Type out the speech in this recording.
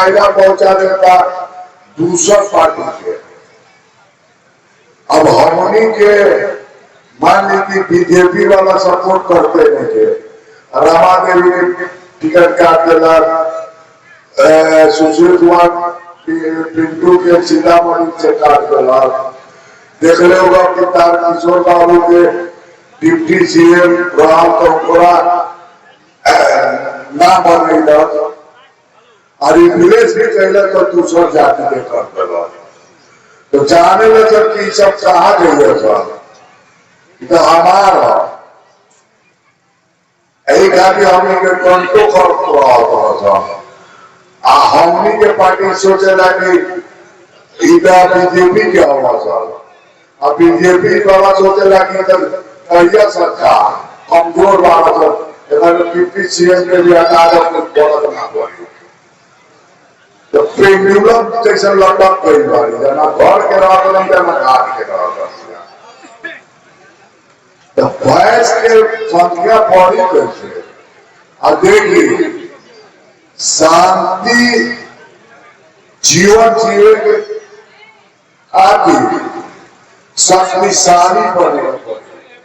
फायदा पहुंचा देता दूसरा पार्टी के। अब हमनी के मान ली बीजेपी वाला सपोर्ट करते नहीं थे, रमा देवी ने टिकट काट दिला, सुशील कुमार पिंटू के सीतामढ़ी से काट दिला, देख रहे होगा कि तारकिशोर बाबू के डिप्टी सीएम राम तोरा ना बन रही था, और इंग्लिश भी कहले तो दूसरा जाति के कर दिला। तो जाने में जब कि सब कहा गई सब तो हमारा एक आदमी हमने के कंट्रोल कर रहा था, हमने के पार्टी सोचेला कि इधर बीजेपी के हवा सर, अब बीजेपी वाला सोचेला कि इधर कहिया सरकार कमजोर वाला सर, इधर डिप्टी सीएम के भी हटा दो कुछ बोला ना पड़ी। तो पेंडुलम जैसे लटक गई बारी, जना घर के रहा था जना घाट के रहा था। तो भैंस के संख्या बढ़ी कैसे? और देखिए शांति जीवन जीवे के आदि शक्तिशाली बने